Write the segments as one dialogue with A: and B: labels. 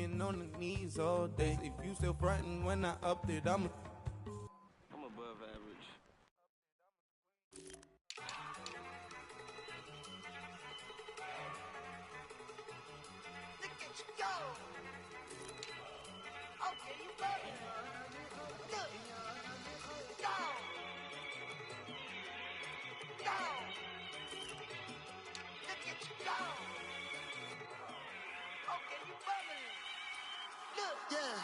A: praying on the knees all day. If you still frontin' when I upped it, I'm
B: above average.
C: Look at you go. Okay, you bugging. Look. Go. Go. Look at you go. Okay, you bugging. Look.
D: Yeah.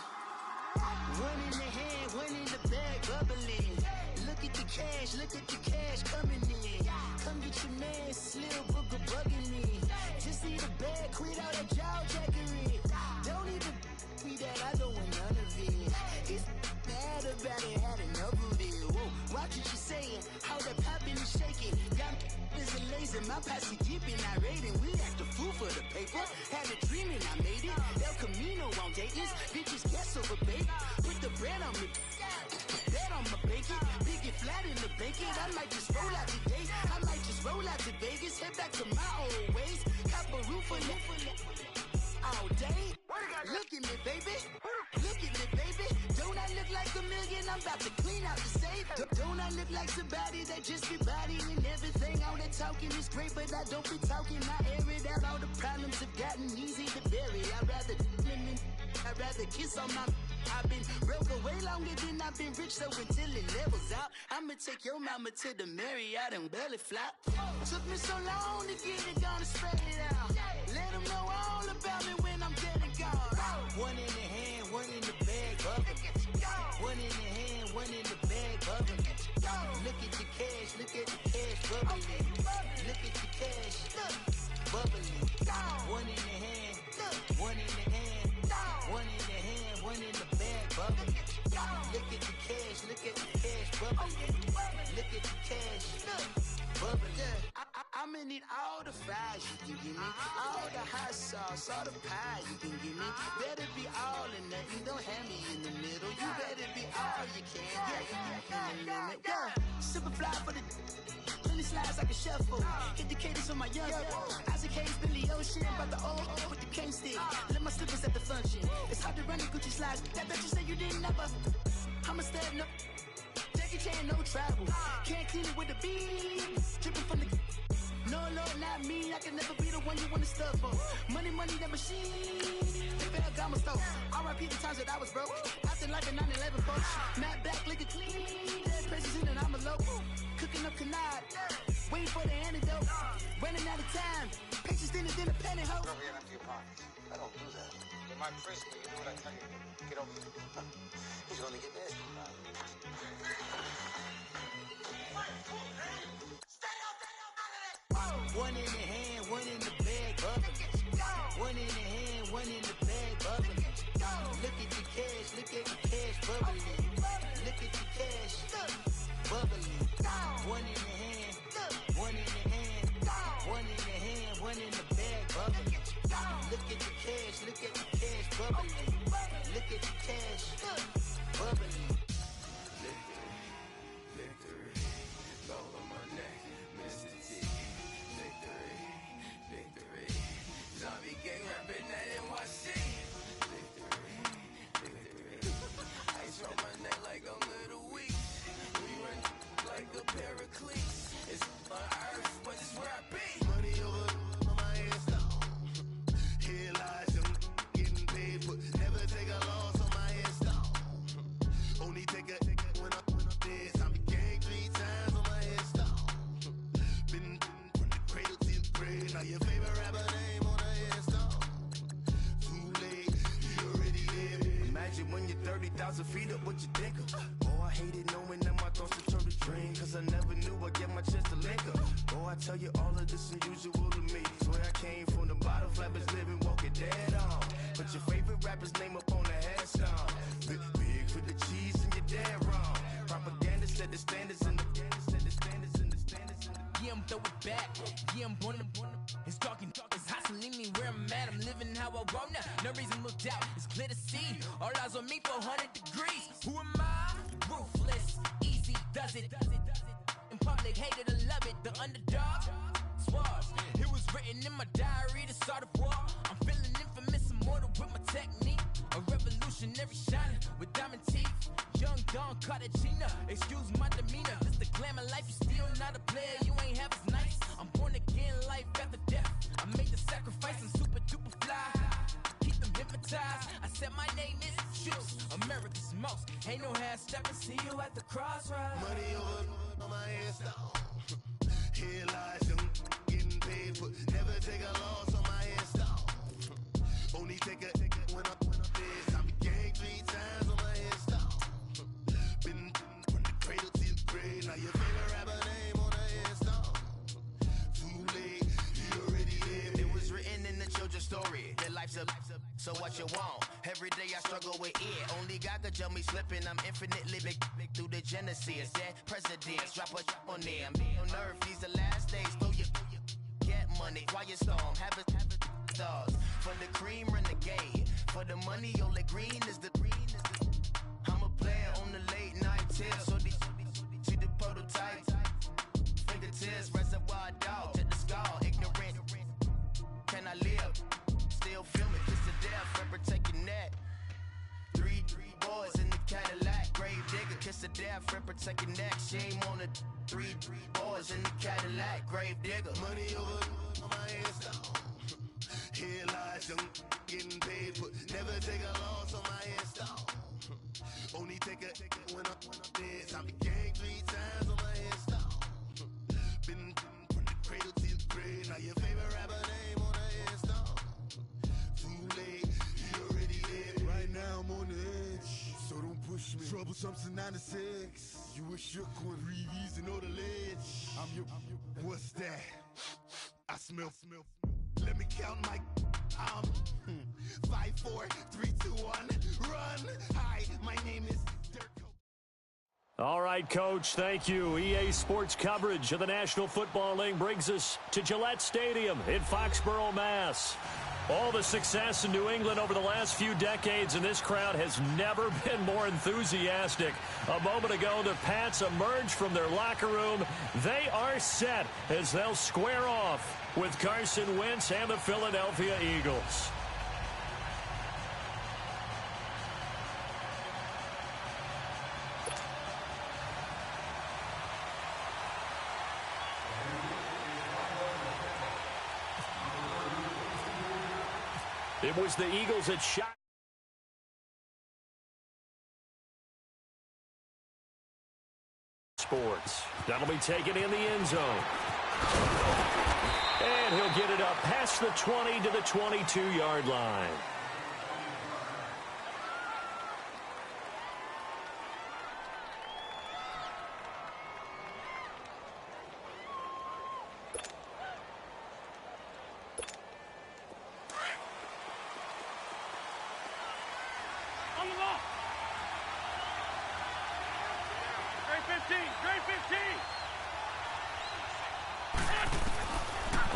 D: One in the hand, one in the bag, bubbling. Look at the cash coming in. Come get your man, Slim Booger bugging me. Just need a bag, quit all that jaw jackery. Don't even me that, I don't want none of it. He's mad about it, had enough of it. Whoa, watch what you saying, how that poppin' and shaking. Y'all is a lazy, my posse deep and I raiding. We act a fool for the paper, had a dream and I made it. El Camino on Dayton's, bitches guess over baby. Put the bread on me, bet on my bacon. Big it flat in the bacon, I might just roll out today. I might just roll out to Vegas, head back to my old ways. Cop a roof for all day. Look at me, baby. Look at me, baby. Don't I look like a million? I'm about to clean out the safe. Don't I look like somebody that just be bodying everything? All that talking is great, but I don't be talking. I air it out. All the problems have gotten easy to bury. I'd rather kiss on my. I've been broke away longer than I've been rich, so until it levels out, I'ma take your mama to the Marriott and belly flop. Took me so long to get it, gonna spread it out. Let them know all about me when I'm dead and gone. One in the hand, one in the bag, bubbling. One in the hand, one in the bag, bubbling. Look at the cash, bubbling. Look at the cash, bubbling. One in the hand, one in the hand, one in the hand, one in the bag, bubbling. Look at the cash, bubbling. Look at the cash, bubbling. I'ma need all the fries you can give me, all the hot sauce, all the pie you can give me. Better be all or nothing, don't have me in the middle. You better be all you can, yeah. Super fly for the plenty slides like a shuffle. Hit the cadence for my young Isaac Hayes, Billy Ocean, about the old with the cane stick. Let my slippers at the function. It's hard to run the Gucci slides. That bet you say you didn't never. I'ma step no. Jackie Chan, no travel. Can't clean it with the beat. Dripping from the. No, Lord, not me. I can never be the one you want to stuff for. Money, that machine. Ferragamo stove. R.I.P. the times that I was broke. Acting like a 9/11 folks. Matte back, liquor clean. Dead presses in an envelope. Cooking up canard. Waiting for the antidote. Running out of time. Patience thinner than a pantyhose.
E: Don't get empty your pockets. I don't do that. In my prison, you do what I tell you. Get over here. He's gonna get nasty.
D: One in the hand, one in the bag, bubbling. One in the hand, one in the bag, bubbling. Look at the cash, bubbling. Look at the cash, bubbling. One in the hand, one in the hand, one in the hand, one in the bag, bubbling. Look at the cash, bubbling. Look at the cash, bubbling.
F: Victory, gold on my neck, Mr. T. Victory, zombie gang rapping that NYC. Victory, ice on my neck like a little weak. We run like a pair of cleats. It's on earth, but it's where I be.
G: Money over on my headstone. Here lies him getting paid, but never take a loss on my headstone. Only take a when I'm dead. Zombie gang 3 times on my headstone. Been from the cradle to the grave. Now your favorite rapper name on a headstone. Too late, you already dead. Imagine when you're 30,000 feet up, what you think of? Oh, I hated knowing that my thoughts would turn to dream. Cause I never knew I'd get my chance to link up. Oh, I tell you all of this unusual to me. Swear I came from the bottom, flappers living, walking dead on. Put your favorite rapper's name up on the headstone. Big for the cheese and you're dead wrong. Propaganda set the standards in the
H: Yeah, I'm throw it back. Yeah, I'm born to. It's talking, it's hustling me where I'm at. I'm living how I want now. No reason look out, it's clear to see. All eyes on me, 400 degrees. Who am I? Ruthless, easy, does it. In public, hated or love it. The underdog, swabs. It was written in my diary to start a war. I'm feeling infamous, immortal with my technique. Revolutionary shining with diamond teeth. Young Don Cartagena, excuse my demeanor. This the glamour life, you still not a player, you ain't half as nice. I'm born again, life after death. I made the sacrifice, I'm super duper fly. Keep them hypnotized. I said my name is Juice, America's most. Ain't no half stepping, see you at the crossroads.
G: Money over on my headstone. Here lies young, getting paid for. Never take a loss on my headstone. Only take a when I'm dead. I be gang 3 times on my headstone. Been from the cradle to the grave. Now your favorite rapper name on the headstone. Too late, you already dead.
I: It was written in the children's story. That life's a so what you want? Every day I struggle with it. Only God could tell me slipping. I'm infinitely big through the genesis. Dead presidents, drop a on them. On earth, these the last days. Throw your get money, quiet storm. Have a stars. For the cream, renegade. For the money, only green is the I'm a player on the late night tips. So these see the prototype. Fingertips, reservoir dog. Check the skull, ignorant. Can I live? Still feel me, kiss the death, forever taking that. Three boys in the Cadillac, grave digger, kiss the death, forever taking that. Shame on the three boys in the Cadillac, grave digger.
G: Money over on my headstone. Here lies young, getting paid for. Never take a loss on my headstone. Only take a when I'm dead. I be gang 3 times on my headstone. Been from the cradle to the grave. Now your favorite rapper name on the headstone. Too late, you already dead. Right now I'm on the edge, so don't push me. Troublesome to 9 to 6. You a shook one, Reeves and know the ledge. I'm your. What's that? I smell. Let me count my. 5, 4, 3, 2, 1. Run. Hi, my name is Dirk.
J: All right, Coach, thank you. EA Sports coverage of the National Football League brings us to Gillette Stadium in Foxborough, Mass. All the success in New England over the last few decades, and this crowd has never been more enthusiastic. A moment ago, the Pats emerged from their locker room. They are set as they'll square off with Carson Wentz and the Philadelphia Eagles. It was the Eagles that shot. Sports. That'll be taken in the end zone. And he'll get it up past the 20 to the 22-yard line.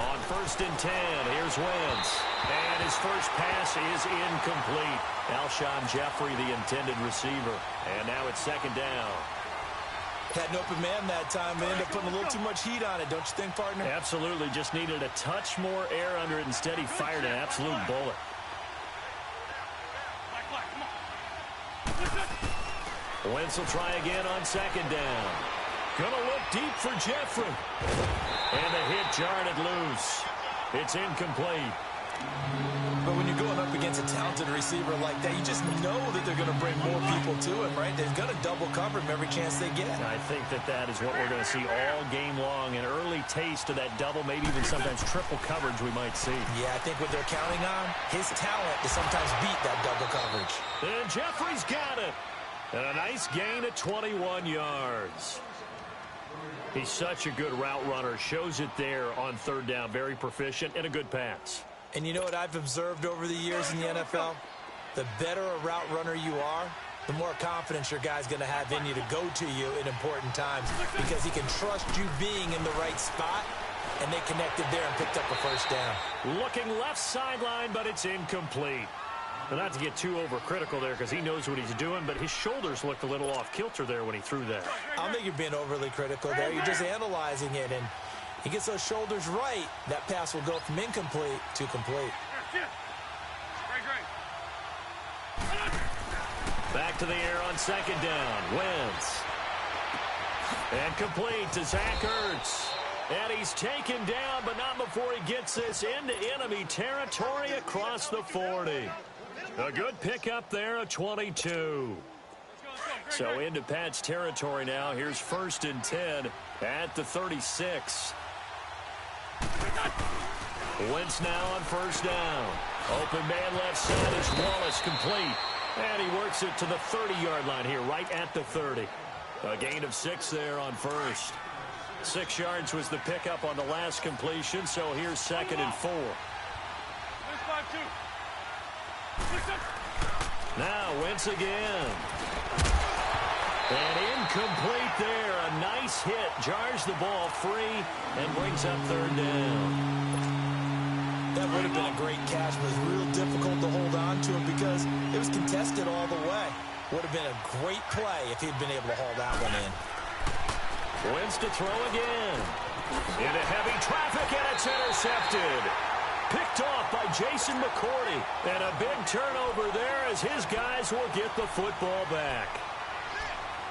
J: On 1st and 10, here's Wentz. And his first pass is incomplete. Alshon Jeffrey, the intended receiver. And now it's 2nd down.
K: Had an open man that time. They ended up putting a little too much heat on it, don't you think, partner?
J: Absolutely. Just needed a touch more air under it. Instead, he fired an absolute bullet. Wentz will try again on 2nd down. Gonna look deep for Jeffrey. And the hit jarred it loose. It's incomplete.
K: But when you're going up against a talented receiver like that, you just know that they're going to bring more people to him, right? They're going to double cover him every chance they get.
J: I think that is what we're going to see all game long. An early taste of that double, maybe even sometimes triple coverage we might see.
K: Yeah, I think what they're counting on, his talent to sometimes beat that double coverage.
J: And Jeffrey's got it. And a nice gain of 21 yards. He's such a good route runner. Shows it there on 3rd down. Very proficient and a good pass.
K: And you know what I've observed over the years in the NFL? The better a route runner you are, the more confidence your guy's going to have in you to go to you in important times because he can trust you being in the right spot, and they connected there and picked up a 1st down.
J: Looking left sideline, but it's incomplete. But not to get too overcritical there because he knows what he's doing, but his shoulders looked a little off kilter there when he threw that.
K: I don't think you're being overly critical there. You're just analyzing it, and he gets those shoulders right. That pass will go from incomplete to complete.
J: Back to the air on second down. Wentz. And complete to Zach Ertz. And he's taken down, but not before he gets this into enemy territory across the 40. A good pickup there, a 22. So into Pat's territory now. Here's 1st and 10 at the 36. Wentz now on 1st down. Open man left side is Wallace, complete. And he works it to the 30-yard line here, right at the 30. A gain of 6 there on 1st. 6 yards was the pickup on the last completion, so here's 2nd and 4. Now Wentz again. And incomplete there. A nice hit. Jars the ball free and brings up 3rd down.
K: That would have been a great catch, but it was real difficult to hold on to him because it was contested all the way. Would have been a great play if he'd been able to haul that one in.
J: Wentz to throw again. Into heavy traffic, and it's intercepted. Picked off by Jason McCourty. And a big turnover there as his guys will get the football back.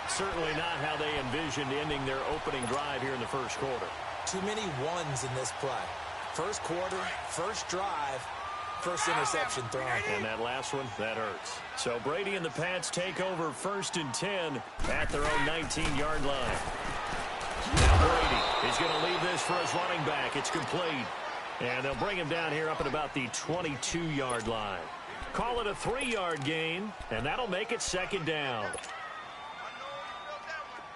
J: Certainly not how they envisioned ending their opening drive here in the first quarter.
K: Too many ones in this play. First quarter, first drive, first interception thrown.
J: And that last one, that hurts. So Brady and the Pats take over 1st and 10 at their own 19-yard line. Now Brady is going to leave this for his running back. It's complete. And they'll bring him down here up at about the 22-yard line. Call it a 3-yard gain, and that'll make it 2nd down.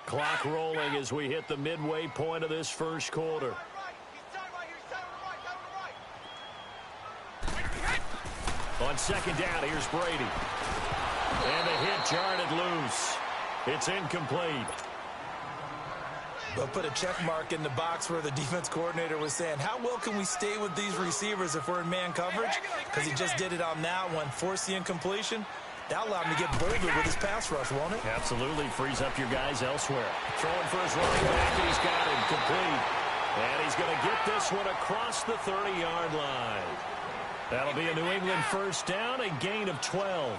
J: Clock rolling as we hit the midway point of this first quarter. On 2nd down, here's Brady. And the hit jarred it loose. It's incomplete.
K: They'll put a check mark in the box where the defense coordinator was saying, how well can we stay with these receivers if we're in man coverage? Because he just did it on that one, forced the incompletion. That'll allow him to get bolder with his pass rush, won't it?
J: Absolutely. Frees up your guys elsewhere. Throwing for his running back, and he's got him complete. And he's going to get this one across the 30-yard line. That'll be a New England 1st down, a gain of 12.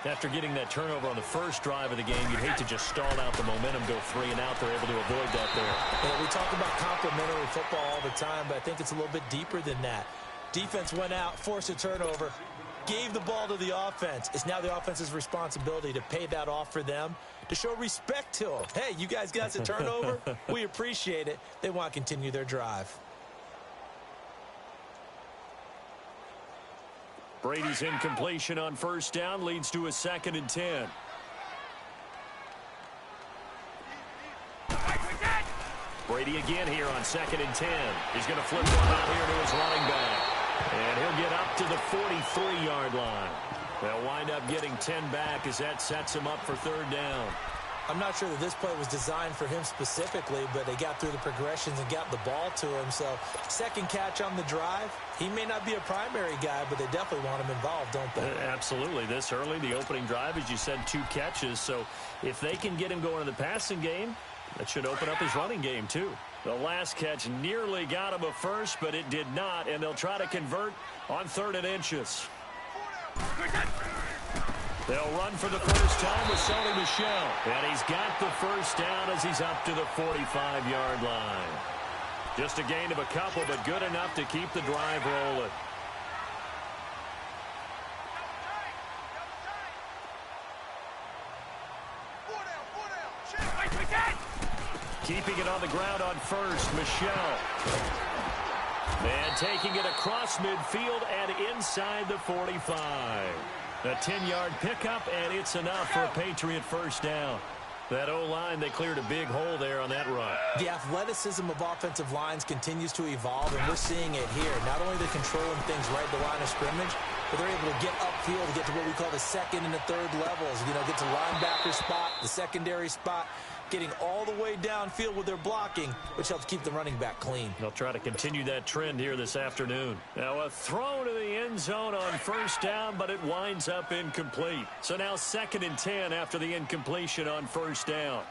J: After getting that turnover on the first drive of the game, you'd hate to just stall out the momentum, go 3 and out. They're able to avoid that there.
K: Yeah, we talk about complementary football all the time, but I think it's a little bit deeper than that. Defense went out, forced a turnover, gave the ball to the offense. It's now the offense's responsibility to pay that off for them, to show respect to them. Hey, you guys got a turnover? We appreciate it. They want to continue their drive.
J: Brady's incompletion on 1st down leads to a 2nd and 10. Brady again here on 2nd and 10. He's going to flip one out here to his running back. And he'll get up to the 43-yard line. They'll wind up getting 10 back as that sets him up for 3rd down.
K: I'm not sure that this play was designed for him specifically, but they got through the progressions and got the ball to him. So 2nd catch on the drive. He may not be a primary guy, but they definitely want him involved, don't they?
J: Absolutely. This early, the opening drive, as you said, 2 catches. So if they can get him going in the passing game, that should open up his running game too. The last catch nearly got him a first, but it did not, and they'll try to convert on 3rd and inches. They'll run for the first time with Sony Michel. And he's got the 1st down as he's up to the 45-yard line. Just a gain of a couple, but good enough to keep the drive rolling. Keeping it on the ground on 1st, Michel. And taking it across midfield and inside the 45. A 10-yard pickup, and it's enough for a Patriot 1st down. That O-line, they cleared a big hole there on that run.
K: The athleticism of offensive lines continues to evolve, and we're seeing it here. Not only they're controlling things right at the line of scrimmage, but they're able to get upfield to get to what we call the 2nd and the 3rd levels. You know, get to linebacker spot, the secondary spot, getting all the way downfield with their blocking, which helps keep the running back clean.
J: They'll try to continue that trend here this afternoon. Now a throw to the end zone on 1st down, but it winds up incomplete. So now 2nd and 10 after the incompletion on 1st down.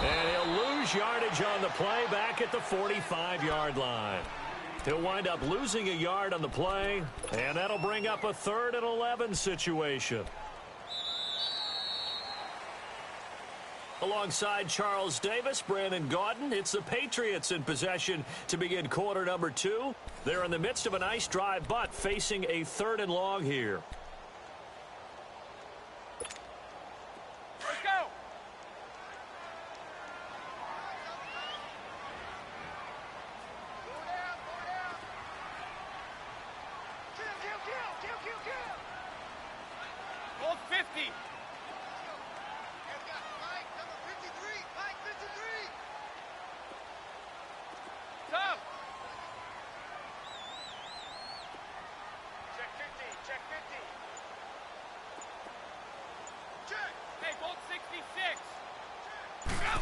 J: And he'll lose yardage on the play back at the 45-yard line. He'll wind up losing a yard on the play, and that'll bring up a 3rd and 11 situation. Alongside Charles Davis, Brandon Gaudin, it's the Patriots in possession to begin quarter number 2. They're in the midst of a nice drive, but facing a 3rd and long here.
L: Let's go! Kill! Hold 50! Tom! Check 50, check 50. Check! Hey, bolt 66. Go!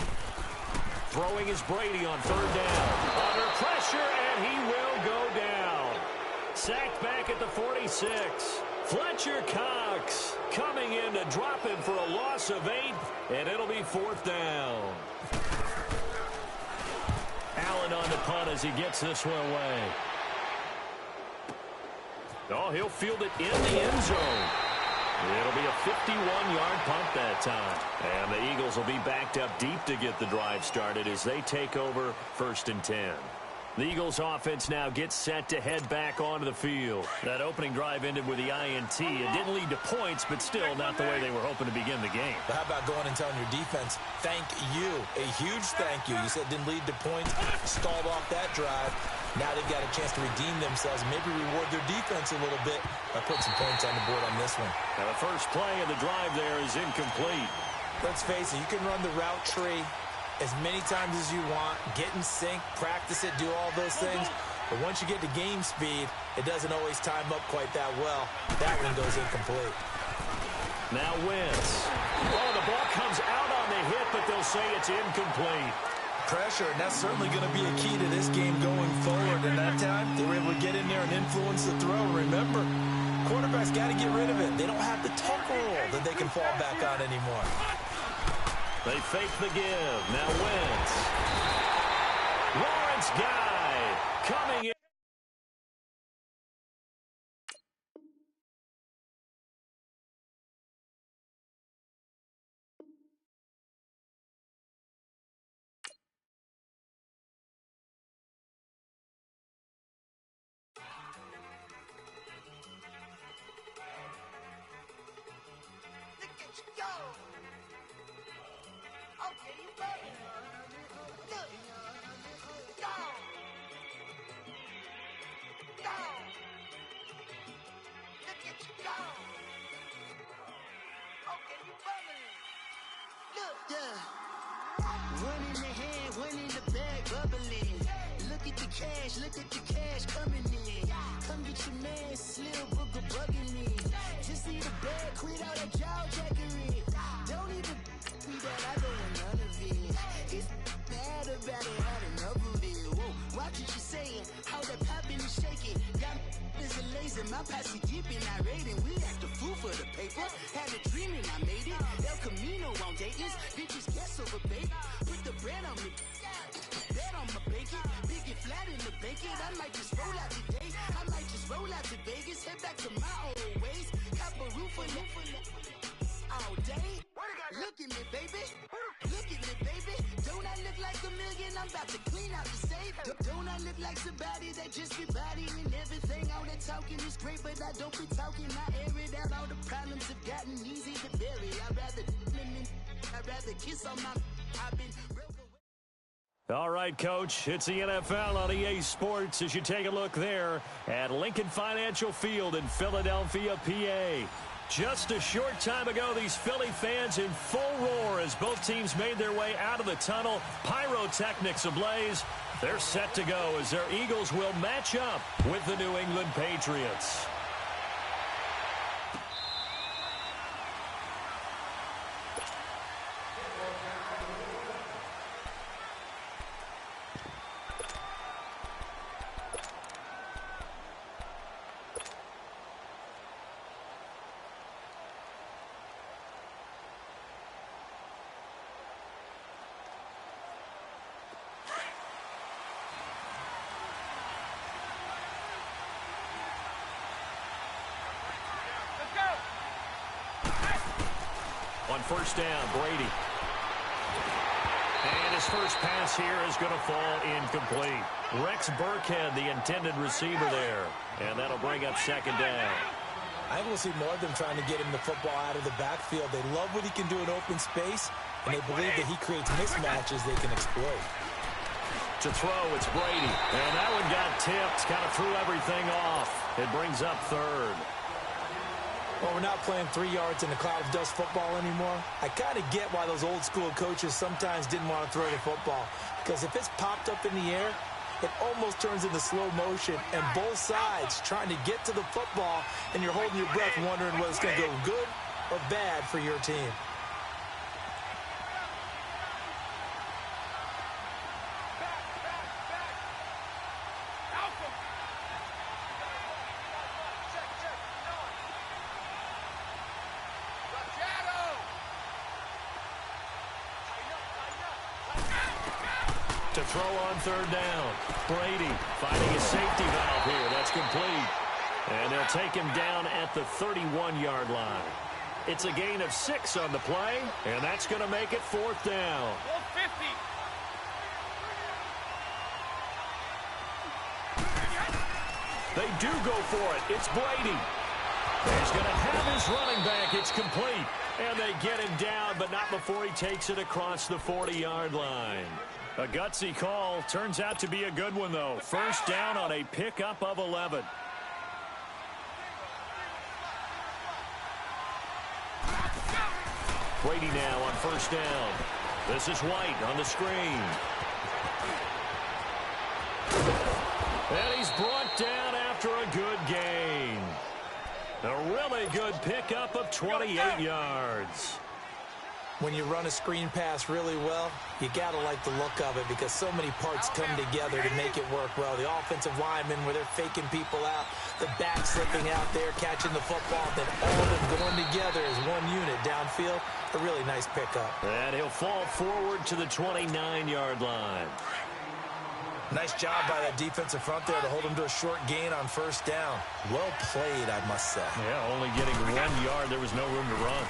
J: Throwing is Brady on 3rd down. Under pressure, and he will go down. Sacked back at the 46. Fletcher Cox coming in to drop him for a loss of 8, and it'll be 4th down. Allen on the punt as he gets this one away. Oh, he'll field it in the end zone. It'll be a 51-yard punt that time. And the Eagles will be backed up deep to get the drive started as they take over 1st and 10. The Eagles offense now gets set to head back onto the field. That opening drive ended with the INT. It didn't lead to points, but still not the way they were hoping to begin the game.
K: But how about going and telling your defense, thank you, a huge thank you. You said it didn't lead to points, stalled off that drive. Now they've got a chance to redeem themselves and maybe reward their defense a little bit by putting some points on the board on this one.
J: Now the first play of the drive there is incomplete.
K: Let's face it, you can run the route tree as many times as you want, get in sync, practice it, do all those things. But once you get to game speed, it doesn't always time up quite that well. That one goes incomplete.
J: Now Wentz. Oh, the ball comes out on the hit, but they'll say it's incomplete.
K: Pressure, and that's certainly going to be a key to this game going forward. And that time, they were able to get in there and influence the throw. Remember, quarterbacks got to get rid of it. They don't have the tuck rule that they can fall back on anymore.
J: They fake the give. Now Wentz. Lawrence Guy coming in.
C: Look at you go! Okay, you bugging. Look. Go. Go. Look at you go. Okay, you bugging. Look.
D: Yeah. One in the hand, one in the bag, bubbling. Look at the cash coming in. Come get your man, Slim Booker bugging me. Just need a bag, quit all that jaw jackery. Don't even me that I don't want none of it. He's mad about it, had enough of it. Whoa, watch what you saying, how that poppin' and shaking. Got is a laser, my posse deep and I raiding. We act a fool for the paper. Had a dream and I made it. El Camino on Dayton's, bitches guess over baby. Put the bread on me. Bet on my bacon, big and flat in the bacon. I might just roll out today. I might just roll out to Vegas, head back to my old ways. Cop a roof all day. Look at me, baby. Look at me, baby. Don't I look like a million? I'm about to clean out the safe. Don't I look like somebody that just be bodying everything? All that talking is great, but I don't be talking. I air it out. All the problems have gotten easy to bury. I'd rather kiss on my. I've been broke.
J: All right, Coach, it's the NFL on EA Sports as you take a look there at Lincoln Financial Field in Philadelphia, PA. Just a short time ago, these Philly fans in full roar as both teams made their way out of the tunnel. Pyrotechnics ablaze. They're set to go as their Eagles will match up with the New England Patriots. on first down. Brady. And his first pass here is going to fall incomplete. Rex Burkhead, the intended receiver there. And that'll bring up second down.
K: I think we'll see more of them trying to get him the football out of the backfield. They love what he can do in open space, and they believe that he creates mismatches they can exploit.
J: To throw, it's Brady. And that one got tipped. Kind of threw everything off. It brings up third.
K: Well, we're not playing 3 yards in a cloud of dust football anymore. I kind of get why those old school coaches sometimes didn't want to throw the football. Because if it's popped up in the air, it almost turns into slow motion. And both sides trying to get to the football, and you're holding your breath wondering whether it's going to go good or bad for your team.
J: To throw on third down. Brady finding a safety valve here. That's complete. And they'll take him down at the 31-yard line. It's a gain of 6 on the play, and that's going to make it fourth down.
L: 50.
J: They do go for it. It's Brady. He's going to have his running back. It's complete. And they get him down, but not before he takes it across the 40-yard line. A gutsy call. Turns out to be a good one, though. First down on a pickup of 11. Brady now on first down. This is White on the screen. And he's brought down after a good gain. A really good pickup of 28 yards.
K: When you run a screen pass really well, you got to like the look of it because so many parts come together to make it work well. The offensive linemen, where they're faking people out, the back slipping out there, catching the football, then all of them going together as one unit downfield. A really nice pickup.
J: And he'll fall forward to the 29-yard line.
K: Nice job by that defensive front there to hold him to a short gain on first down. Well played, I must say.
J: Yeah, only getting 1 yard. There was no room to run.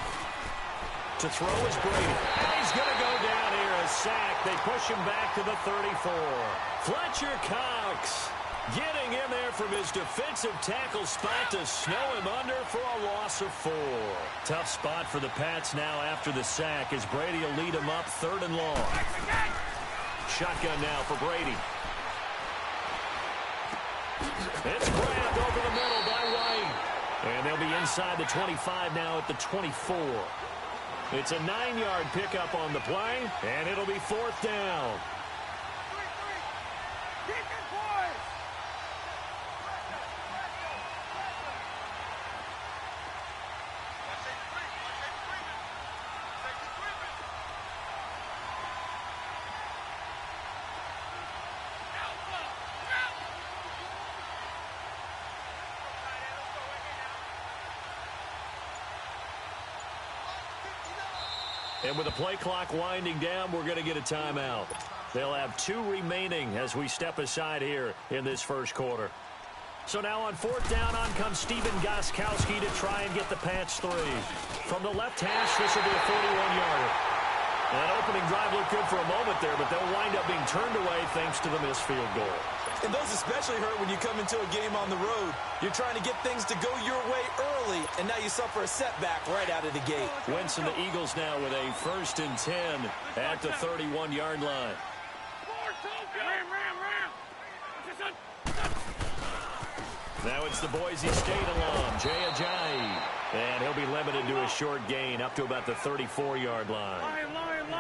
J: To throw is Brady. And he's going to go down here, a sack. They push him back to the 34. Fletcher Cox getting in there from his defensive tackle spot to snow him under for a loss of 4. Tough spot for the Pats now after the sack as Brady will lead him up 3rd and long. Shotgun now for Brady. It's grabbed over the middle by White. And they'll be inside the 25 now at the 24. It's a 9-yard pickup on the play, and it'll be 4th down. And with the play clock winding down, we're going to get a timeout. They'll have 2 remaining as we step aside here in this first quarter. So now on 4th down, on comes Steven Gostkowski to try and get the Pats 3. From the left hash, this will be a 41-yarder. That opening drive looked good for a moment there, but they'll wind up being turned away thanks to the missed field goal.
K: And those especially hurt when you come into a game on the road. You're trying to get things to go your way early, and now you suffer a setback right out of the gate.
J: Wentz and the Eagles now with a 1st and 10 at the 31-yard line. Now it's the Boise State alum, Jay Ajayi. And he'll be limited to a short gain up to about the 34-yard line.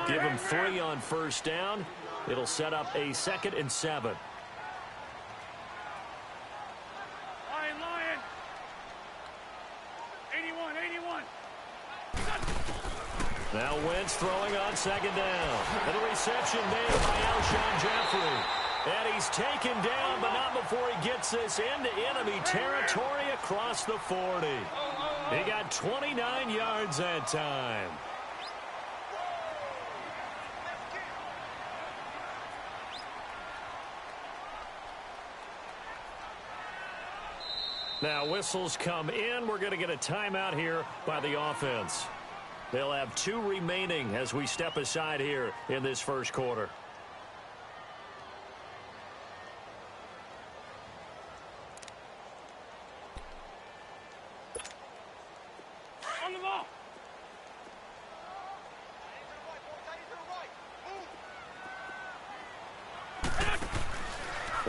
J: Give him 3 on first down. It'll set up a 2nd and 7. Now Wentz throwing on 2nd down. And the reception made by Alshon Jeffrey. And he's taken down, but not before he gets this into enemy territory across the 40. He got 29 yards that time. Now whistles come in. We're going to get a timeout here by the offense. They'll have 2 remaining as we step aside here in this first quarter.
L: On the ball.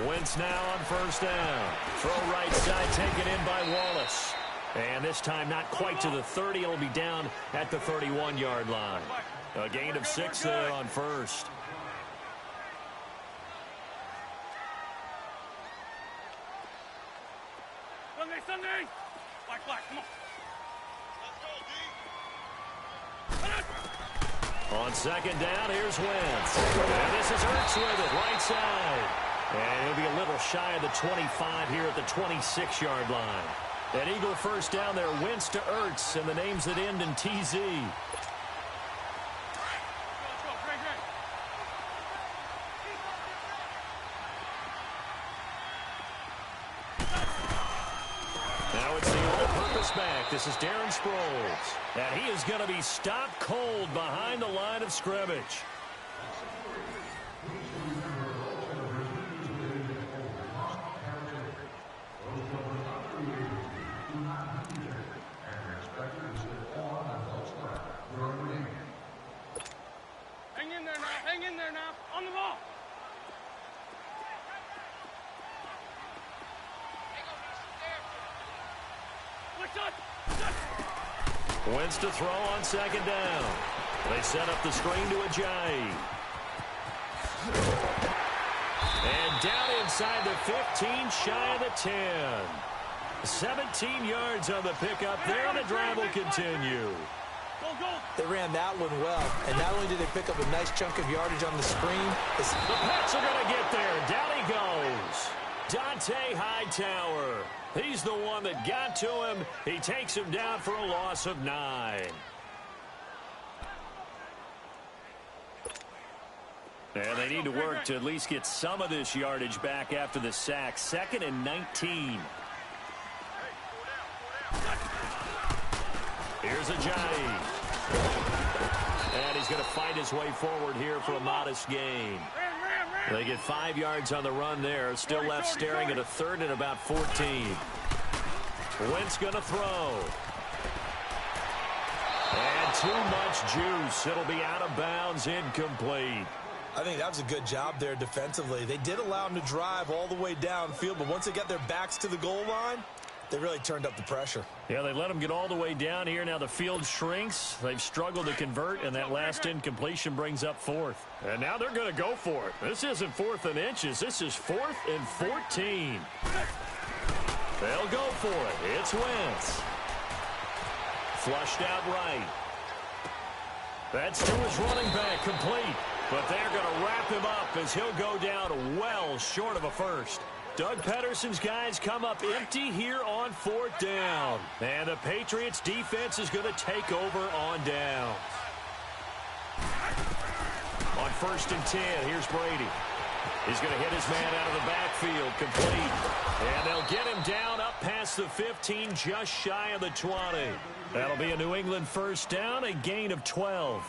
J: Wentz now on first down. Throw right side taken in by Wallace. And this time not quite to the 30. It'll be down at the 31-yard line. A gain of 6 there on first.
L: Sunday. Black, come on.
J: On second down, here's Wentz. And this is Ertz with it, right side. And he'll be a little shy of the 25 here at the 26-yard line. An Eagle first down there, Wentz to Ertz, and the names that end in TZ. Now it's the all-purpose back. This is Darren Sproles. And he is going to be stopped cold behind the line of scrimmage.
L: Hang in there now. On the ball.
J: Wentz to throw on second down. They set up the screen to Ajayi. And down inside the 15, shy of the 10. 17 yards on the pickup there, and the drive will continue.
K: They ran that one well, and not only did they pick up a nice chunk of yardage on the screen.
J: The Pats are going to get there. Down he goes. Dante Hightower. He's the one that got to him. He takes him down for a loss of 9. And they need to work to at least get some of this yardage back after the sack. 2nd and 19. Here's Ajayi. And he's going to fight his way forward here for a modest gain. They get 5 yards on the run there. Still left staring at a 3rd and about 14. Wentz going to throw. And too much juice. It'll be out of bounds, incomplete.
K: I think that was a good job there defensively. They did allow him to drive all the way downfield, but once they got their backs to the goal line, they really turned up the pressure.
J: Yeah, they let them get all the way down here. Now the field shrinks. They've struggled to convert, and that last incompletion brings up 4th. And now they're going to go for it. This isn't 4th and inches. This is 4th and 14. They'll go for it. It's Wentz. Flushed out right. That's to his running back, complete. But they're going to wrap him up as he'll go down well short of a first. Doug Pedersen's guys come up empty here on 4th down. And the Patriots defense is going to take over on down. On 1st and 10, here's Brady. He's going to hit his man out of the backfield, complete. And they'll get him down up past the 15, just shy of the 20. That'll be a New England first down, a gain of 12.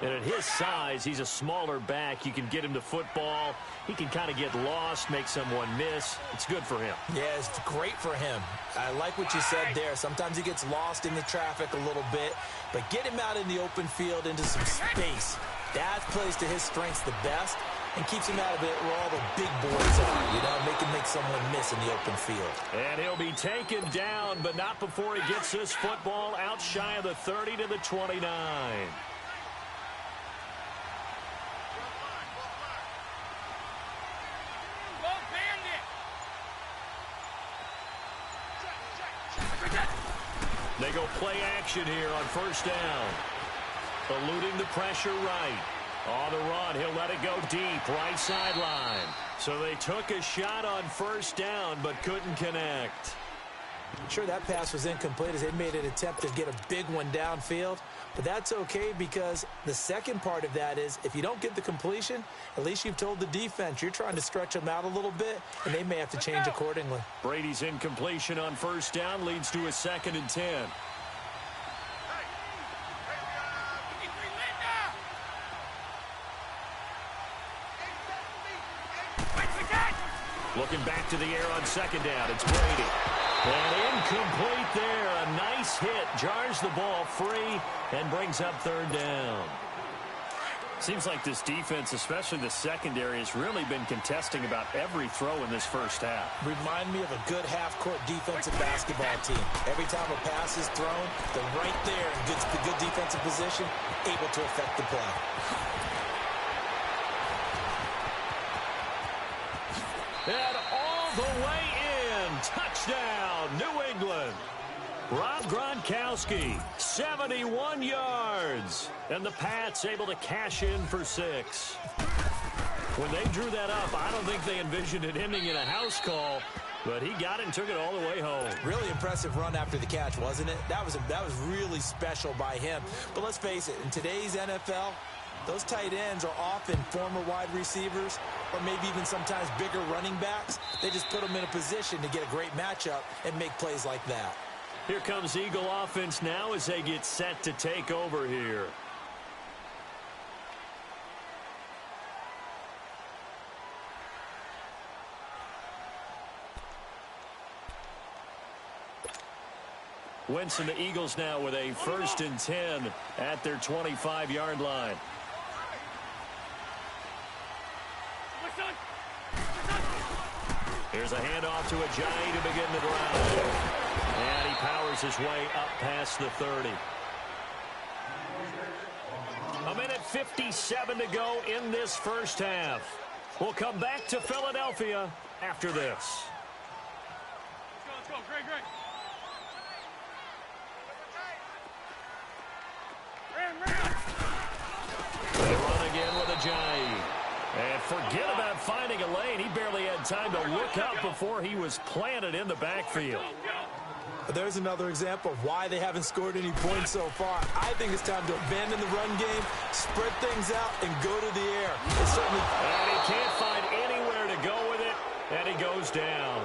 J: And at his size, he's a smaller back. You can get him to football. He can kind of get lost, make someone miss. It's good for him.
K: Yeah, it's great for him. I like what you said there. Sometimes he gets lost in the traffic a little bit, but get him out in the open field into some space. That plays to his strengths the best and keeps him out of it where all the big boys are, you know, make someone miss in the open field.
J: And he'll be taken down, but not before he gets this football out shy of the 30 to the 29. They go play action here on first down. Eluding the pressure right. On the run, he'll let it go deep, right sideline. So they took a shot on first down, but couldn't connect.
K: Sure, that pass was incomplete as they made an attempt to get a big one downfield. But that's okay because the second part of that is if you don't get the completion, at least you've told the defense you're trying to stretch them out a little bit, and they may have to change accordingly.
J: Brady's incompletion on first down leads to a 2nd and 10. Looking back to the air on second down. It's Brady. And incomplete there. A nice hit. Jars the ball free and brings up third down.
M: Seems like this defense, especially the secondary, has really been contesting about every throw in this first half.
K: Remind me of a good half-court defensive basketball team. Every time a pass is thrown, they're right there in good defensive position, able to affect the play.
J: And all the way in. Touchdown, New England. Rob Gronkowski, 71 yards. And the Pats able to cash in for 6. When they drew that up, I don't think they envisioned it ending in a house call, but he got it and took it all the way home.
K: Really impressive run after the catch, wasn't it? That was really special by him. But let's face it, in today's NFL, those tight ends are often former wide receivers or maybe even sometimes bigger running backs. They just put them in a position to get a great matchup and make plays like that.
J: Here comes Eagle offense now as they get set to take over here. Wentz and the Eagles now with a 1st and 10 at their 25-yard line. Here's a handoff to Ajayi to begin the drive. And he powers his way up past the 30. A minute 57 to go in this first half. We'll come back to Philadelphia after this.
L: Let's go, Greg.
J: They run again with Ajayi. And forget about finding a lane. He barely had time to look up before he was planted in the backfield.
K: There's another example of why they haven't scored any points so far. I think it's time to abandon the run game, spread things out, and go to the air.
J: And he can't find anywhere to go with it, and he goes down.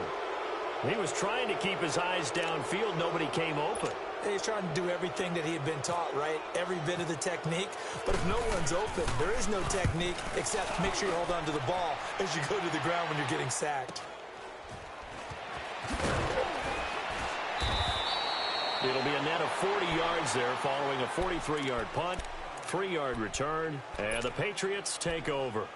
J: He was trying to keep his eyes downfield. Nobody came open.
K: He's trying to do everything that he had been taught, right? Every bit of the technique. But if no one's open, there is no technique except make sure you hold on to the ball as you go to the ground when you're getting sacked.
J: It'll be a net of 40 yards there following a 43-yard punt, 3-yard return, and the Patriots take over.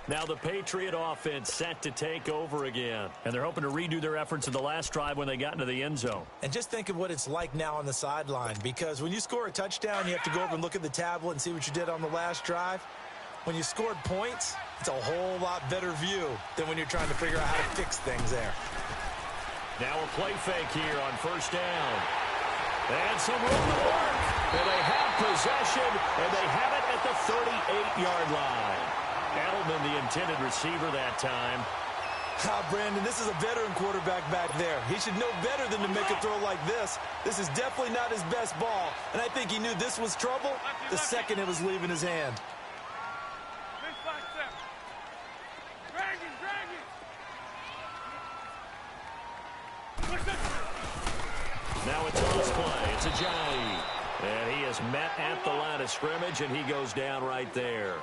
J: Now the Patriot offense set to take over again. And they're hoping to redo their efforts in the last drive when they got into the end zone.
K: And just think of what it's like now on the sideline, because when you score a touchdown, you have to go over and look at the tablet and see what you did on the last drive. When you scored points, it's a whole lot better view than when you're trying to figure out how to fix things there.
J: Now a play fake here on first down. And some room to work. And they have possession, and they have it at the 38-yard line. Edelman, the intended receiver that time.
K: Brandon, this is a veteran quarterback back there. He should know better than to make a throw like this. This is definitely not his best ball, and I think he knew this was trouble the second it was leaving his hand.
J: Now a toss play. It's Ajayi. And he is met at the line of scrimmage, and he goes down right there.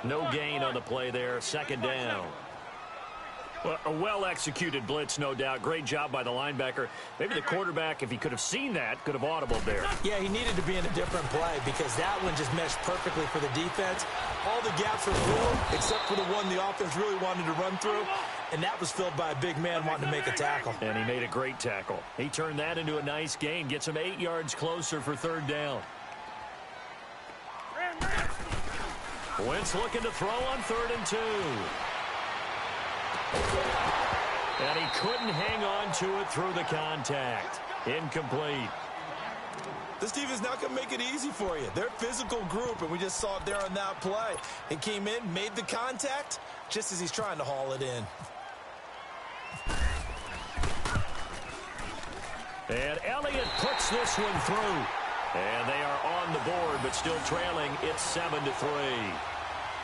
J: No gain on the play there. Second down. Well, a well-executed blitz, no doubt. Great job by the linebacker. Maybe the quarterback, if he could have seen that, could have audibled there.
K: Yeah, he needed to be in a different play because that one just meshed perfectly for the defense. All the gaps were filled except for the one the offense really wanted to run through, and that was filled by a big man wanting to make a tackle.
J: And he made a great tackle. He turned that into a nice gain, gets him 8 yards closer for third down. Wentz looking to throw on 3rd and 2. And he couldn't hang on to it through the contact. Incomplete.
K: This team is not going to make it easy for you. They're a physical group, and we just saw it there on that play. He came in, made the contact, just as he's trying to haul it in.
J: And Elliott puts this one through. And they are on the board, but still trailing. It's 7-3.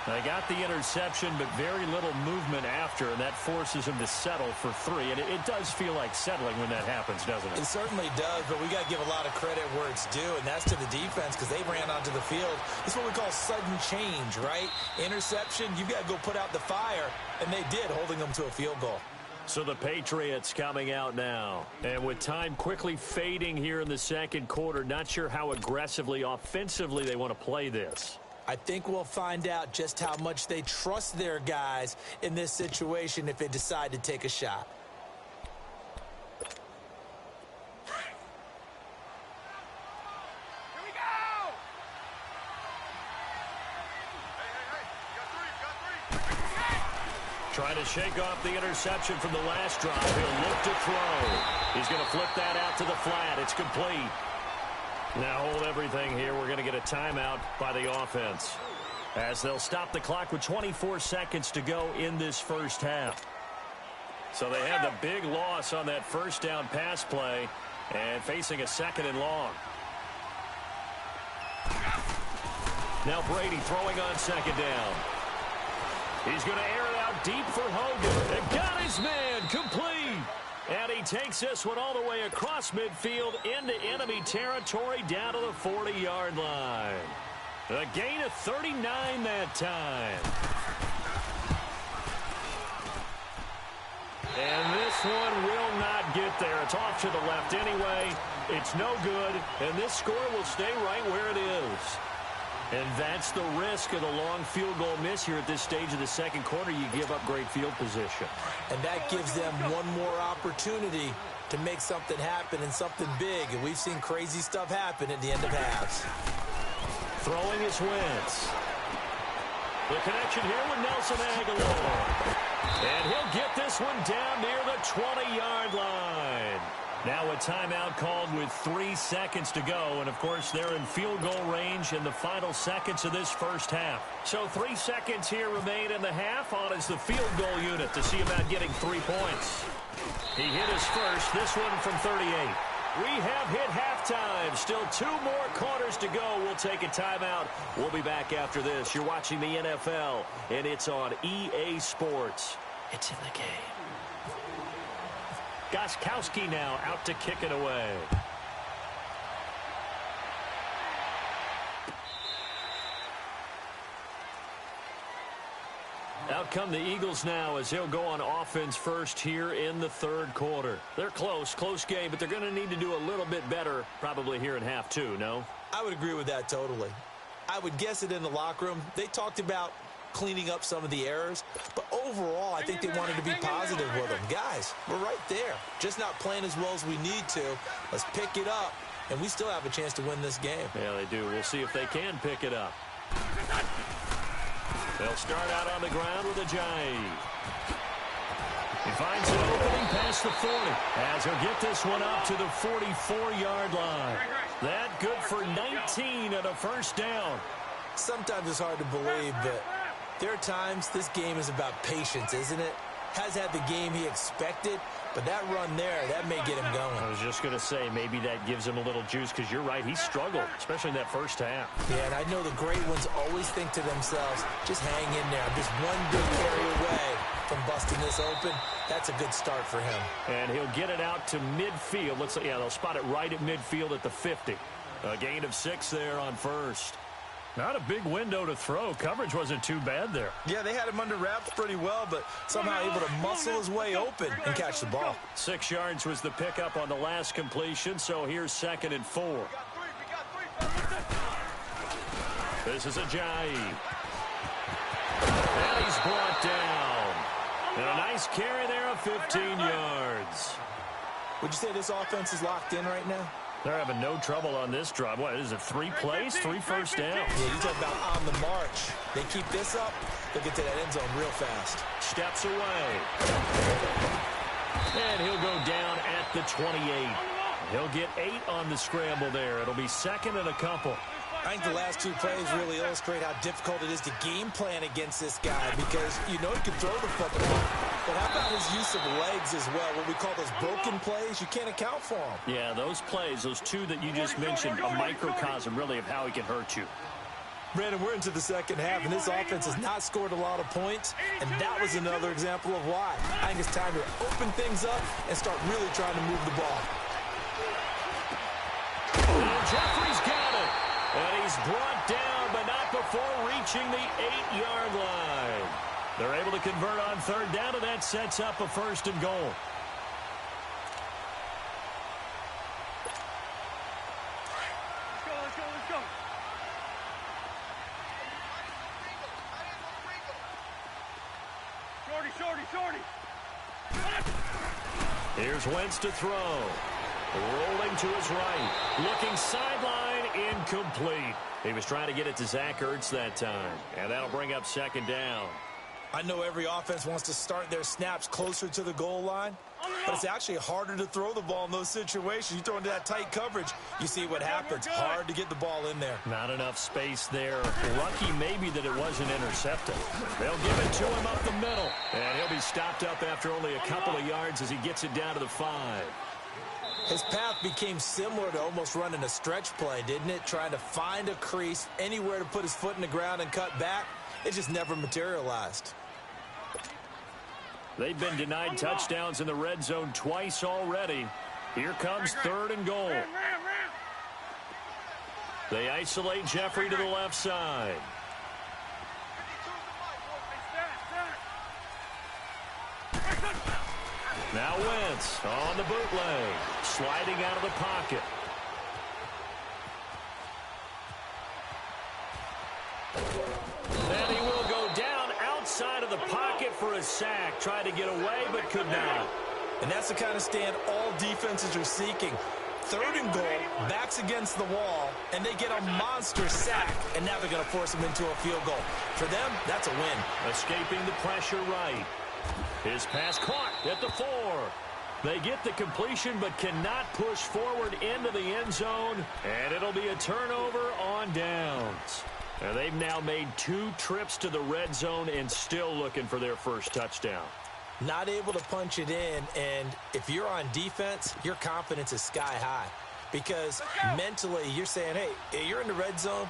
M: They got the interception, but very little movement after, and that forces him to settle for 3. And it does feel like settling when that happens, doesn't it?
K: It certainly does, but we got to give a lot of credit where it's due, and that's to the defense because they ran onto the field. It's what we call sudden change, right? Interception, you got to go put out the fire, and they did, holding them to a field goal.
M: So the Patriots coming out now. And with time quickly fading here in the second quarter, not sure how aggressively, offensively they want to play this.
K: I think we'll find out just how much they trust their guys in this situation if they decide to take a shot.
L: Here we go!
M: Trying to shake off the interception from the last drive. He'll look to throw. He's going to flip that out to the flat. It's complete. Now hold everything here. We're going to get a timeout by the offense as they'll stop the clock with 24 seconds to go in this first half. So they had the big loss on that first down pass play and facing a 2nd and long. Now Brady throwing on 2nd down. He's going to air it out deep for Hogan. And got his man complete. And he takes this one all the way across midfield into enemy territory down to the 40-yard line. A gain of 39 that time. And this one will not get there. It's off to the left anyway. It's no good. And this score will stay right where it is. And that's the risk of the long field goal miss here at this stage of the second quarter. You give up great field position.
K: And that gives them one more opportunity to make something happen and something big. And we've seen crazy stuff happen at the end of halves.
M: Throwing is Wentz. The connection here with Nelson Aguilar. And he'll get this one down near the 20-yard line. Now a timeout called with 3 seconds to go. And, of course, they're in field goal range in the final seconds of this first half. So 3 seconds here remain in the half on as the field goal unit to see about getting 3 points. He hit his first, this one from 38. We have hit halftime. Still 2 more quarters to go. We'll take a timeout. We'll be back after this. You're watching the NFL, and it's on EA Sports. It's in the game. Gostkowski now out to kick it away. Out come the Eagles now as they'll go on offense first here in the third quarter. They're close game, but they're going to need to do a little bit better probably here in half 2, no?
K: I would agree with that totally. I would guess it in the locker room. They talked about cleaning up some of the errors, but overall I think they wanted to be positive with them. Guys, we're right there, just not playing as well as we need to. Let's pick it up, and we still have a chance to win this game.
M: Yeah, they do. We'll see if they can pick it up. They'll start out on the ground with Ajayi. He finds an opening past the 40 as he'll get this one up to the 44-yard line. That good for 19 and a first down.
K: Sometimes it's hard to believe, but there are times this game is about patience, isn't it? Has had the game he expected, but that run there, that may get him going.
M: I was just going to say, maybe that gives him a little juice because you're right, he struggled, especially in that first half.
K: Yeah, and I know the great ones always think to themselves, just hang in there. I'm just one good carry away from busting this open. That's a good start for him.
M: And he'll get it out to midfield. Looks like, yeah, they'll spot it right at midfield at the 50. A gain of 6 there on first. Not a big window to throw. Coverage wasn't too bad there.
K: Yeah, they had him under wraps pretty well, but somehow able to muscle his way open and catch the ball.
M: 6 yards was the pickup on the last completion, so here's 2nd and 4. This is Ajayi. And he's brought down. And a nice carry there of 15 yards.
K: Would you say this offense is locked in right now?
M: They're having no trouble on this drive. What is it, 3 plays, 3 first downs?
K: Yeah, you talk about on the march. They keep this up, they'll get to that end zone real fast.
M: Steps away. And he'll go down at the 28. He'll get 8 on the scramble there. It'll be 2nd and a couple.
K: I think the last 2 plays really illustrate how difficult it is to game plan against this guy because you know he can throw the football. But how about his use of legs as well? What we call those broken plays, you can't account for them.
M: Yeah, those plays, those 2 that you just mentioned, a microcosm really of how he can hurt you.
K: Brandon, we're into the second half, and this offense has not scored a lot of points, and that was another example of why. I think it's time to open things up and start really trying to move the ball.
M: And Jeffrey's got it. And he's brought down, but not before reaching the 8-yard line. They're able to convert on third down, and that sets up a first and goal.
L: Let's go. Shorty.
M: Here's Wentz to throw. Rolling to his right. Looking sideline, incomplete. He was trying to get it to Zach Ertz that time. And that'll bring up second down.
K: I know every offense wants to start their snaps closer to the goal line, but it's actually harder to throw the ball in those situations. You throw into that tight coverage, you see what happens. Hard to get the ball in there.
M: Not enough space there. Lucky maybe that it wasn't intercepted. They'll give it to him up the middle. And he'll be stopped up after only a couple of yards as he gets it down to the 5.
K: His path became similar to almost running a stretch play, didn't it? Trying to find a crease, anywhere to put his foot in the ground and cut back. It just never materialized.
M: They've been denied touchdowns in the red zone twice already. Here comes third and goal. They isolate Jeffrey to the left side. Now Wentz on the bootleg, sliding out of the pocket. Then he will go down outside of the pocket for a sack. Tried to get away, but could not.
K: And that's the kind of stand all defenses are seeking. Third and goal, backs against the wall, and they get a monster sack, and now they're going to force him into a field goal. For them, that's a win.
M: Escaping the pressure right. His pass caught at the 4. They get the completion but cannot push forward into the end zone, and it'll be a turnover on downs. And they've now made 2 trips to the red zone and still looking for their first touchdown.
K: Not able to punch it in, and if you're on defense, your confidence is sky high. Because mentally, you're saying, hey, you're in the red zone.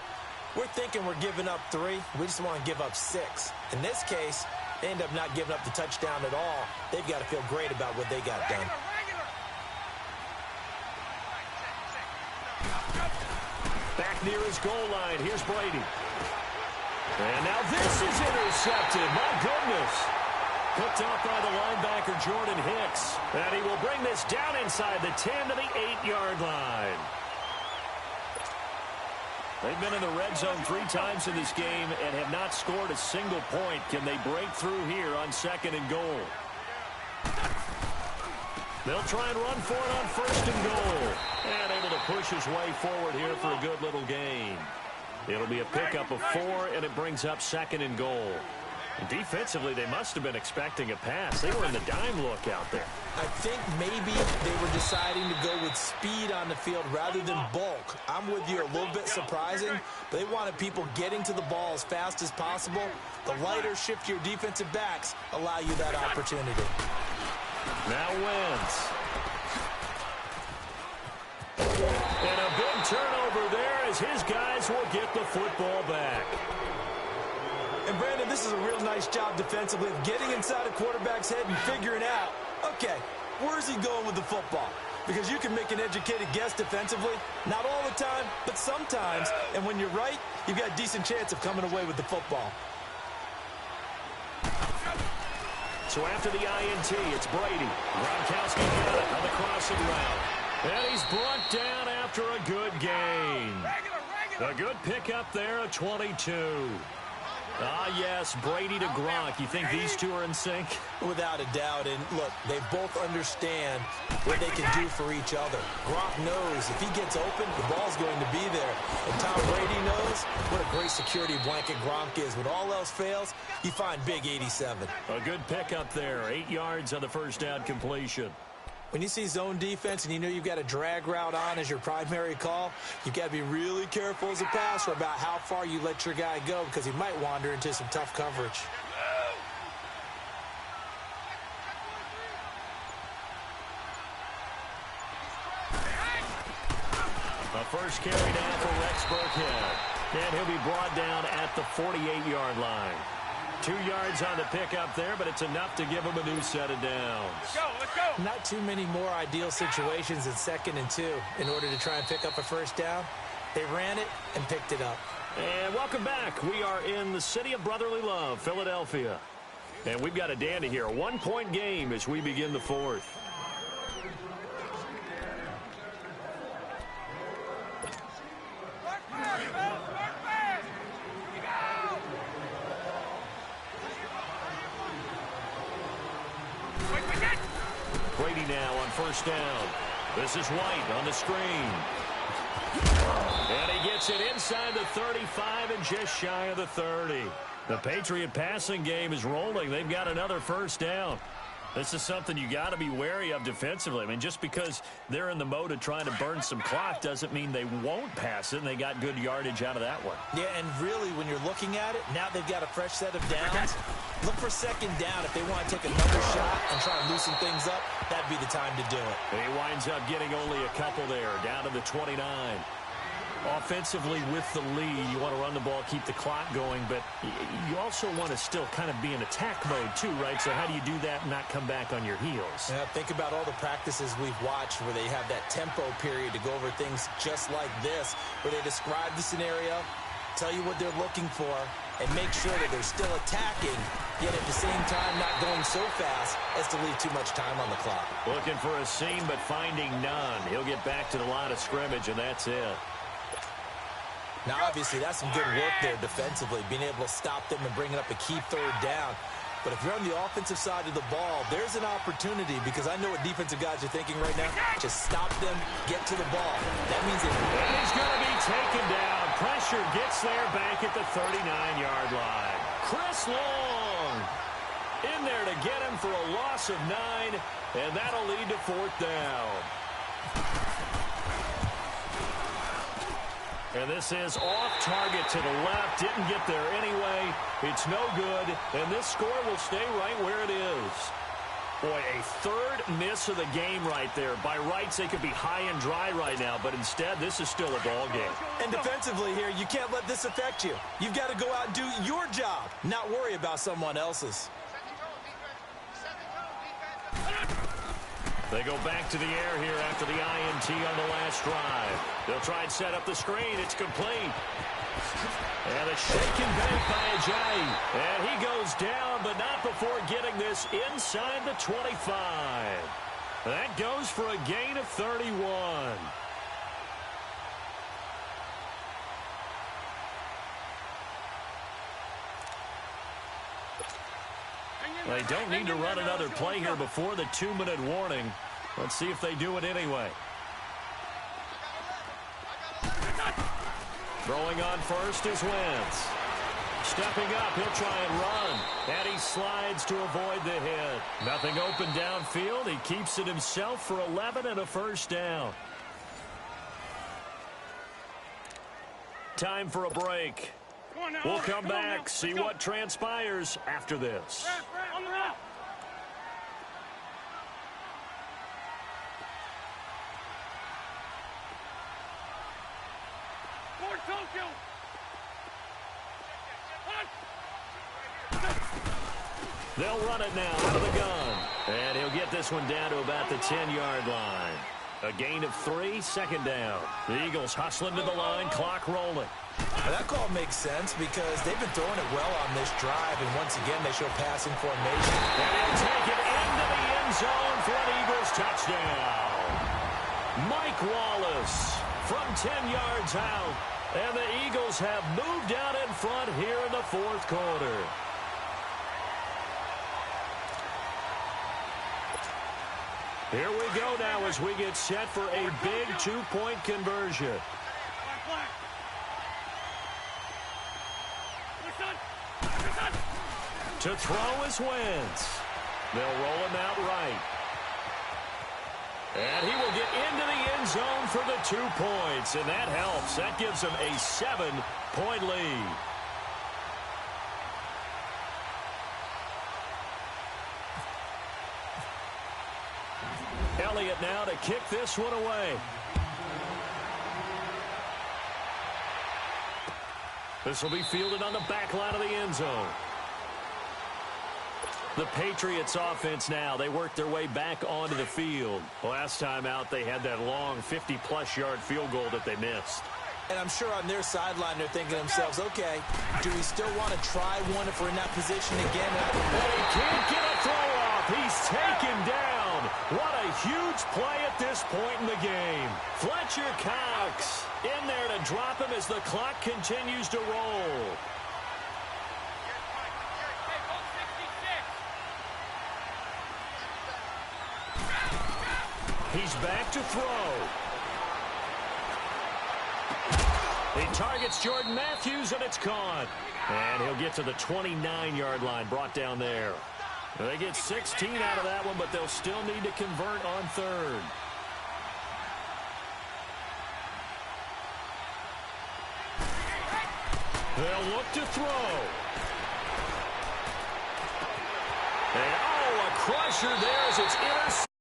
K: We're thinking we're giving up 3. We just want to give up 6. In this case, they end up not giving up the touchdown at all. They've got to feel great about what they got done.
M: Back near his goal line, here's Brady. And now this is intercepted. My goodness. Picked off by the linebacker, Jordan Hicks. And he will bring this down inside the 10 to the 8-yard line. They've been in the red zone 3 times in this game and have not scored a single point. Can they break through here on second and goal? They'll try and run for it on first and goal. And able to push his way forward here for a good little gain. It'll be a pickup of 4, and it brings up second and goal. Defensively, they must have been expecting a pass. They were in the dime look out there.
K: I think maybe they were deciding to go with speed on the field rather than bulk. I'm with you, a little bit surprising. They wanted people getting to the ball as fast as possible. The lighter, shiftier defensive backs allow you that opportunity.
M: Now Wentz. And a big turnover there as his guys will get the football back.
K: And, Brandon, this is a real nice job defensively of getting inside a quarterback's head and figuring out, okay, where's he going with the football? Because you can make an educated guess defensively. Not all the time, but sometimes. And when you're right, you've got a decent chance of coming away with the football.
M: So after the INT, it's Brady. Gronkowski got it on the crossing route. And he's brought down after a good gain. A good pickup there at 22. Ah, yes, Brady to Gronk. You think these two are in sync?
K: Without a doubt. And, look, they both understand what they can do for each other. Gronk knows if he gets open, the ball's going to be there. And Tom Brady knows what a great security blanket Gronk is. When all else fails, you find big 87.
M: A good pickup there. 8 yards on the first down completion.
K: When you see zone defense and you know you've got a drag route on as your primary call, you've got to be really careful as a passer about how far you let your guy go because he might wander into some tough coverage.
M: A first carry down for Rex Burkhead. And he'll be brought down at the 48-yard line. 2 yards on the pickup there, but it's enough to give him a new set of downs.
L: Let's go.
K: Not too many more ideal situations in 2nd and 2 in order to try and pick up a first down. They ran it and picked it up.
M: And welcome back. We are in the city of brotherly love, Philadelphia. And we've got a dandy here. A 1-point game as we begin the 4th. Brady now on first down. This is White on the screen. And he gets it inside the 35 and just shy of the 30. The Patriot passing game is rolling. They've got another first down. This is something you got to be wary of defensively. I mean, just because they're in the mode of trying to burn some clock doesn't mean they won't pass it, and they got good yardage out of that one.
K: Yeah, and really, when you're looking at it, now they've got a fresh set of downs. Look for second down. If they want to take another shot and try and loosen things up, that'd be the time to do it.
M: And he winds up getting only a couple there, down to the 29. Offensively with the lead, you want to run the ball, keep the clock going, but you also want to still kind of be in attack mode too, right? So how do you do that and not come back on your heels?
K: Yeah, think about all the practices we've watched where they have that tempo period to go over things just like this, where they describe the scenario, tell you what they're looking for, and make sure that they're still attacking, yet at the same time not going so fast as to leave too much time on the clock.
M: Looking for a seam, but finding none. He'll get back to the line of scrimmage, and that's it.
K: Now, obviously, that's some good work there defensively, being able to stop them and bringing up a key third down. But if you're on the offensive side of the ball, there's an opportunity, because I know what defensive guys are thinking right now. Just stop them, get to the ball. That means
M: he's going to be taken down. Pressure gets there back at the 39-yard line. Chris Long in there to get him for a loss of 9, and that'll lead to 4th down. And this is off target to the left. Didn't get there anyway. It's no good. And this score will stay right where it is. Boy, a third miss of the game right there. By rights, they could be high and dry right now. But instead, this is still a ball game.
K: And defensively here, you can't let this affect you. You've got to go out and do your job, not worry about someone else's.
M: They go back to the air here after the INT on the last drive. They'll try and set up the screen. It's complete. And a shake and bake by Ajayi. And he goes down, but not before getting this inside the 25. That goes for a gain of 31. They don't need to run another play here before the 2-minute warning. Let's see if they do it anyway. Throwing on first is Wentz. Stepping up, he'll try and run. And he slides to avoid the hit. Nothing open downfield. He keeps it himself for 11 and a first down. Time for a break. We'll come back, see what transpires after this.
L: On the route. Ford Tokyo.
M: They'll run it now out of the gun. And he'll get this one down to about the 10-yard line. A gain of 3, 2nd down. The Eagles hustling to the line, clock rolling.
K: Well, that call makes sense because they've been throwing it well on this drive, and once again, they show passing formation.
M: And he'll take it into the end zone for an Eagles touchdown. Mike Wallace from 10 yards out, and the Eagles have moved out in front here in the 4th quarter. Here we go now as we get set for a big 2-point conversion. To throw is Wentz. They'll roll him out right. And he will get into the end zone for the 2 points, and that helps. That gives him a 7-point lead. Elliott now to kick this one away.
J: This will be fielded on the back line of the end zone. The Patriots offense now, they worked their way back onto the field. Last time out, they had that long 50-plus yard field goal that they missed.
K: And I'm sure on their sideline, they're thinking to themselves, okay, do we still want to try one if we're in that position again?
J: He can't get a throw off. He's taken down. What a huge play at this point in the game. Fletcher Cox in there to drop him as the clock continues to roll. He's back to throw. He targets Jordan Matthews, and it's caught. And he'll get to the 29-yard line, brought down there. They get 16 out of that one, but they'll still need to convert on third. They'll look to throw. And, oh, a crusher there as it's intercepted.